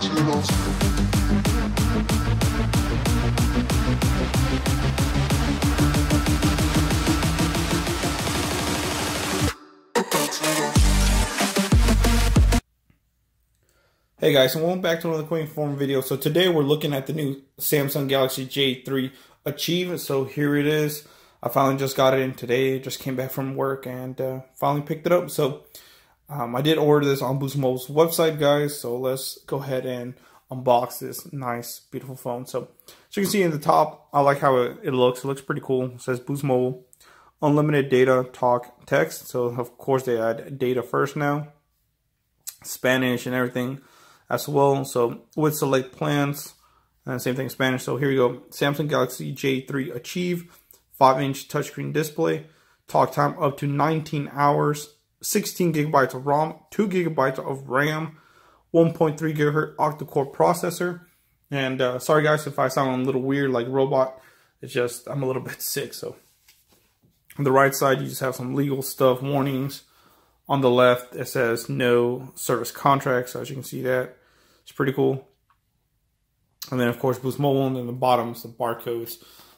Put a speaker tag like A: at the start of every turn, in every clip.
A: Hey guys, and welcome back to another quick inform video. So today we're looking at the new Samsung Galaxy J3 Achieve. So here it is. I finally just got it in today. Just came back from work and finally picked it up. So I did order this on Boost Mobile's website, guys. So let's go ahead and unbox this nice, beautiful phone. So as you can see in the top, I like how it looks. It looks pretty cool. It says Boost Mobile, unlimited data, talk, text. So of course they add data first now, Spanish and everything as well. So with select plans, and same thing in Spanish. So here you go. Samsung Galaxy J3 Achieve, 5-inch touchscreen display, talk time up to 19 hours, 16 gigabytes of ROM, 2 gigabytes of RAM, 1.3 gigahertz octa-core processor. And sorry guys if I sound a little weird like robot. It's just I'm a little bit sick. So on the right side you just have some legal stuff, warnings. On the left, it says no service contract. So as you can see that, it's pretty cool. And then of course Boost Mobile, and then the bottom is the barcodes.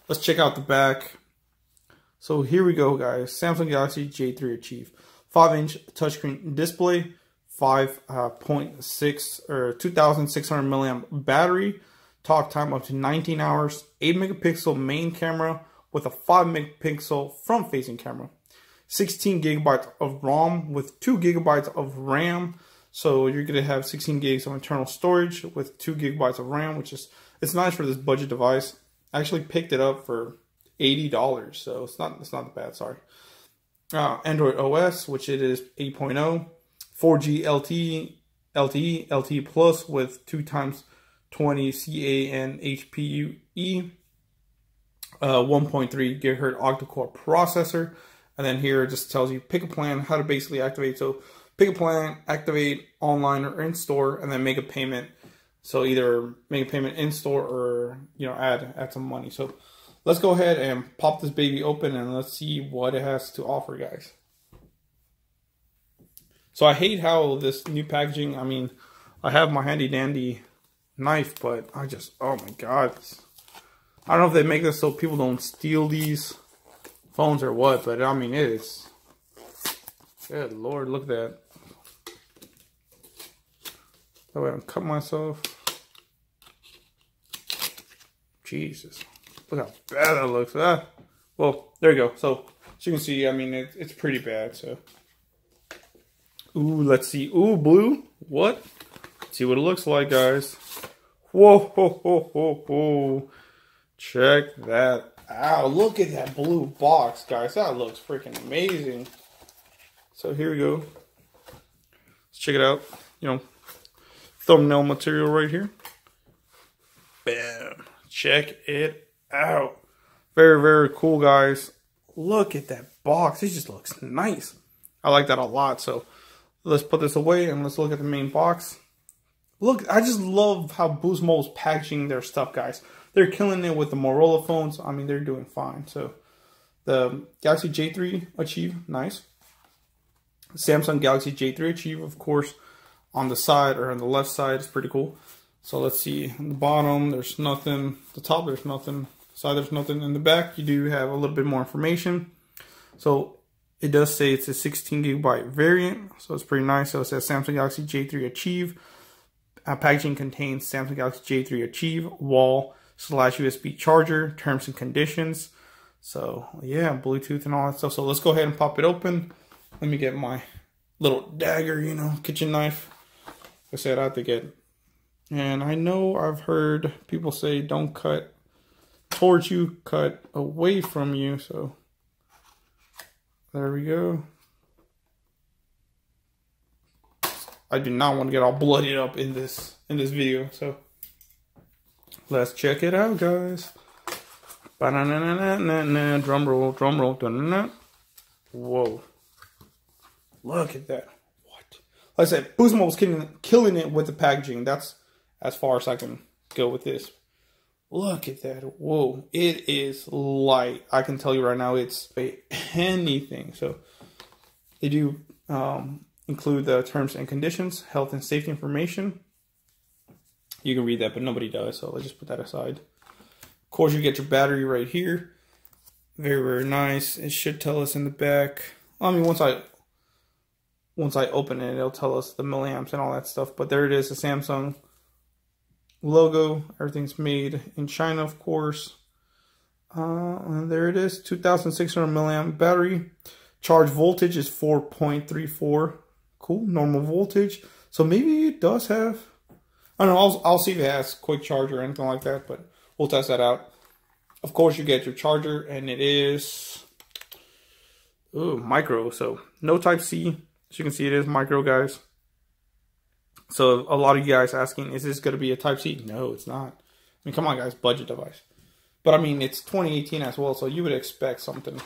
A: Let's check out the back. So here we go, guys. Samsung Galaxy J3 Achieve. 5-inch touchscreen display, 5.6 or 2,600 milliamp battery, talk time up to 19 hours, 8 megapixel main camera with a 5 megapixel front facing camera. 16 gigabytes of ROM with 2 gigabytes of RAM. So you're going to have 16 gigs of internal storage with 2 gigabytes of RAM, which is, it's nice for this budget device. I actually picked it up for $80, so it's not that bad, sorry. Android OS, which it is 8.0, 4G LTE Plus with 2x20 CA and HPUE, 1.3 gigahertz octa-core processor. And then here it just tells you pick a plan, how to basically activate. So pick a plan, activate online or in store, and then make a payment. So either make a payment in store or add some money. So let's go ahead and pop this baby open and let's see what it has to offer, guys. So I hate how this new packaging, I mean, I have my handy dandy knife, but I just, oh my God. I don't know if they make this so people don't steal these phones or what, but I mean, it is. Good Lord, look at that. That way I don't cut myself. Jesus. Look how bad that looks. Well, there you go. So, as you can see, I mean, it's pretty bad. So, ooh, let's see. Ooh, blue. What? Let's see what it looks like, guys. Whoa, ho, ho, ho, ho. Check that out. Look at that blue box, guys. That looks freaking amazing. So, here we go. Let's check it out. Thumbnail material right here. Bam. Check it out. Very, very cool, guys. Look at that box. It just looks nice. I like that a lot. So let's put this away and let's look at the main box. Look, I just love how Boost Mobile's packaging their stuff, guys. They're killing it with the Motorola phones. I mean, they're doing fine. So the Galaxy J3 Achieve, nice. Samsung Galaxy J3 Achieve, of course, on the side or on the left side is pretty cool. So let's see, on the bottom, there's nothing. The top, there's nothing. Side, there's nothing. In the back, you do have a little bit more information. So it does say it's a 16 gigabyte variant. So it's pretty nice. So it says Samsung Galaxy J3 Achieve. Packaging contains Samsung Galaxy J3 Achieve wall/USB charger, terms and conditions. So yeah, Bluetooth and all that stuff. So let's go ahead and pop it open. Let me get my little dagger, kitchen knife. I said I have to get. And I know I've heard people say don't cut towards you, cut away from you. So there we go. I do not want to get all bloodied up in this video. So let's check it out, guys. Drum roll, drum roll. Whoa. Look at that. What? Like I said, Boost Mobile's killing it with the packaging. That's as far as I can go with this. Look at that. Whoa. It is light. I can tell you right now it's anything. So they do include the terms and conditions, health and safety information. You can read that, but nobody does, so let's just put that aside. Of course, you get your battery right here. Very, very nice. It should tell us in the back. I mean, once I open it, it'll tell us the milliamps and all that stuff. But there it is, the Samsung logo. Everything's made in China, of course. And there it is, 2,600 milliamp battery. Charge voltage is 4.34. Cool, normal voltage. So maybe it does have, I don't know, I'll see if it has quick charge or anything like that, but we'll test that out. Of course, you get your charger, and it is micro, so no Type-C. As you can see, it is micro, guys. So a lot of you guys asking, is this going to be a Type-C? No, it's not. I mean, come on, guys, budget device. But I mean, it's 2018 as well, so you would expect something.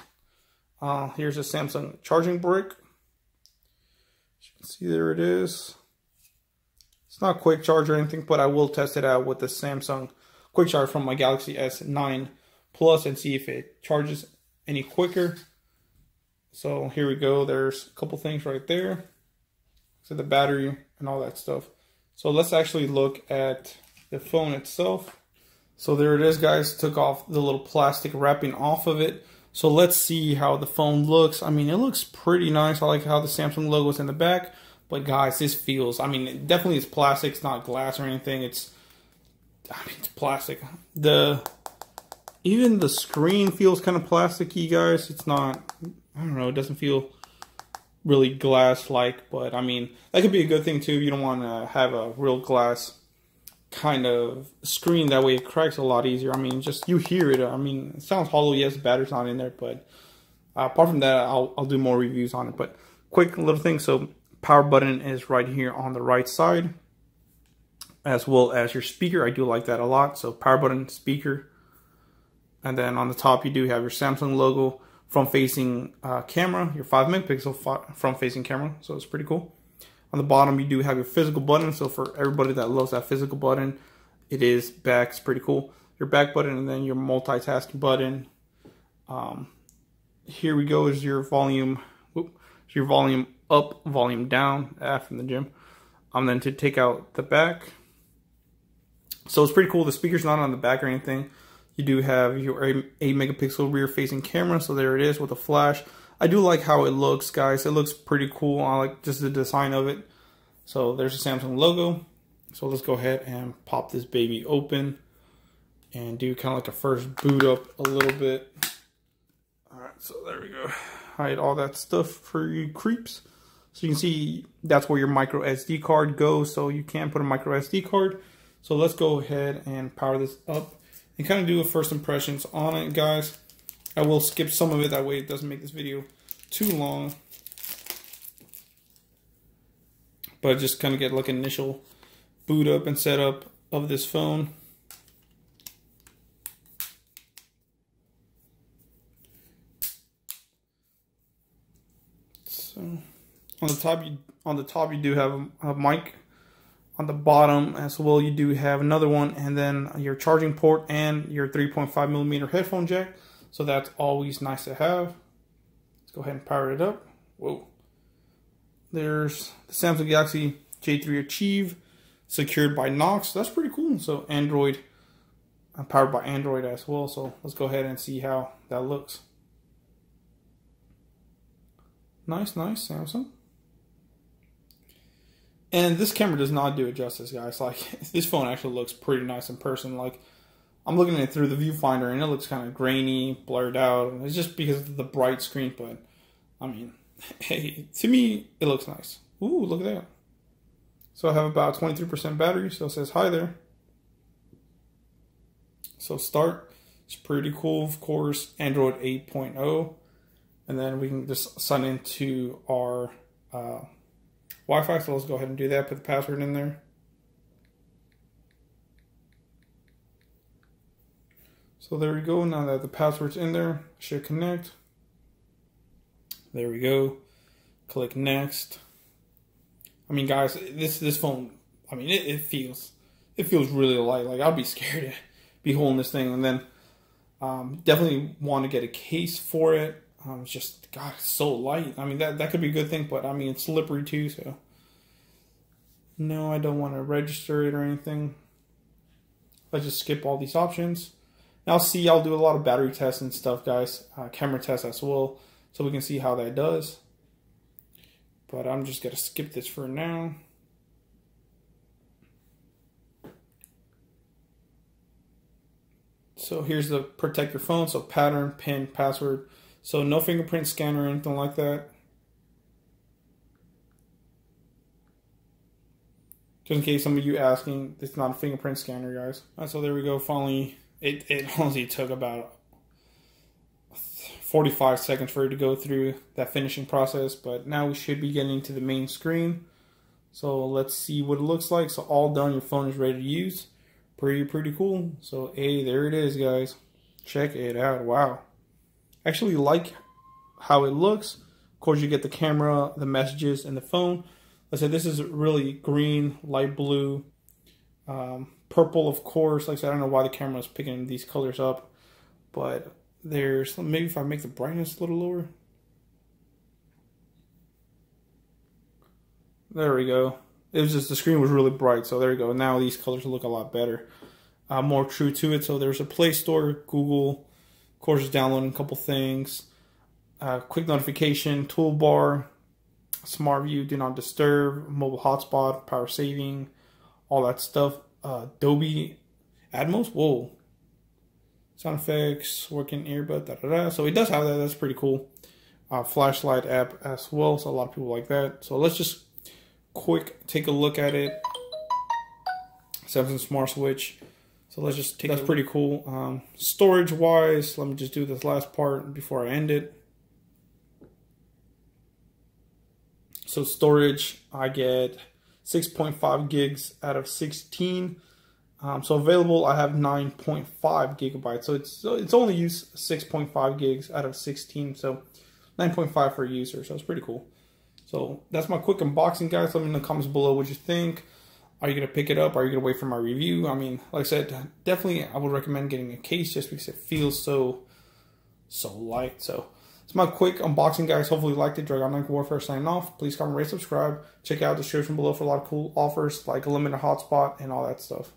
A: Here's a Samsung charging brick. As you can see, there it is. It's not quick charge or anything, but I will test it out with the Samsung quick charge from my Galaxy S9 Plus and see if it charges any quicker. So here we go. There's a couple things right there. So the battery and all that stuff. So let's actually look at the phone itself. So there it is, guys. Took off the little plastic wrapping off of it. So let's see how the phone looks. I mean, it looks pretty nice. I like how the Samsung logo is in the back. But guys, this feels, I mean, it definitely is plastic. It's not glass or anything. It's plastic. Even the screen feels kind of plasticky, guys. It's not, I don't know, it doesn't feel really glass-like, but I mean, that could be a good thing too. You don't want to have a real glass kind of screen. That way it cracks a lot easier. I mean, just you hear it. I mean, it sounds hollow. Yes, the battery's not in there, but apart from that, I'll do more reviews on it. But quick little thing. So power button is right here on the right side, as well as your speaker. I do like that a lot. So power button, speaker. And then on the top, you do have your Samsung logo, front-facing camera, your 5-megapixel front-facing camera. So it's pretty cool. On the bottom, you do have your physical button. So for everybody that loves that physical button, it is back. It's pretty cool. Your back button and then your multitasking button. Here we go is your volume. Your volume up, volume down. From the gym. Then to take out the back. So it's pretty cool. The speaker's not on the back or anything. You do have your 8-megapixel rear-facing camera, so there it is with a flash. I do like how it looks, guys. It looks pretty cool. I like just the design of it. So there's the Samsung logo. So let's go ahead and pop this baby open and do kind of like a first boot up a little bit. All right, so there we go. Hide all that stuff for you creeps. So you can see that's where your micro SD card goes. So you can put a micro SD card. So let's go ahead and power this up and kind of do a first impressions on it, guys. I will skip some of it, that way it doesn't make this video too long. But just kind of get like an initial boot up and setup of this phone. So on the top you do have a mic. On the bottom as well, you do have another one, and then your charging port and your 3.5mm headphone jack. So that's always nice to have. Let's go ahead and power it up. Whoa. There's the Samsung Galaxy J3 Achieve, secured by Knox. That's pretty cool. So Android, powered by Android as well. So let's go ahead and see how that looks. Nice, nice, Samsung. And this camera does not do it justice, guys. Like, this phone actually looks pretty nice in person. Like, I'm looking at it through the viewfinder, and it looks kind of grainy, blurred out. It's just because of the bright screen, but, I mean, hey, to me, it looks nice. Ooh, look at that. So I have about 23% battery, so it says hi there. So start. It's pretty cool, of course. Android 8.0. And then we can just sign into our Wi-Fi, so let's go ahead and do that. Put the password in there. So there we go. Now that the password's in there, should connect. There we go. Click next. I mean, guys, this phone, I mean, it feels really light. Like, I'd be scared to be holding this thing. And then definitely want to get a case for it. It's just, God, it's so light. I mean, that could be a good thing, but I mean, it's slippery too, so. No, I don't want to register it or anything. let's just skip all these options. Now I'll do a lot of battery tests and stuff, guys. Camera tests as well, so we can see how that does. But I'm just gonna skip this for now. So here's the protect your phone. So pattern, pin, password. So no fingerprint scanner or anything like that. Just in case some of you asking, it's not a fingerprint scanner, guys. All right, so there we go. Finally, it honestly took about 45 seconds for it to go through that finishing process. But now we should be getting to the main screen. So let's see what it looks like. So all done, your phone is ready to use. Pretty cool. So hey, there it is, guys. Check it out. Wow. Actually like how it looks. Of course, you get the camera, the messages, and the phone. Like I said, this is really green, light blue, purple, of course. Like I said, I don't know why the camera is picking these colors up, but there's, maybe if I make the brightness a little lower. There we go. It was just, the screen was really bright, so there we go. Now these colors look a lot better. More true to it. So there's a Play Store, Google, of course, is downloading a couple things. Quick notification, toolbar, smart view, do not disturb, mobile hotspot, power saving, all that stuff. Dolby Atmos, whoa. Sound effects, working earbud, So it does have that, that's pretty cool. Flashlight app as well, so a lot of people like that. So let's just quick take a look at it. Samsung Smart Switch. So let's just take, that's pretty cool. Storage wise, let me just do this last part before I end it. So storage, I get 6.5 gigs out of 16. So available, I have 9.5 gigabytes. So it's only used 6.5 gigs out of 16. So 9.5 for a user. So it's pretty cool. So that's my quick unboxing, guys. Let me know in the comments below what you think. Are you going to pick it up? Are you going to wait for my review? I mean, like I said, definitely I would recommend getting a case just because it feels so light. So it's my quick unboxing, guys. Hopefully you liked it. Dragon Warfare signing off. Please comment, rate, subscribe. Check out the description below for a lot of cool offers like a limited hotspot and all that stuff.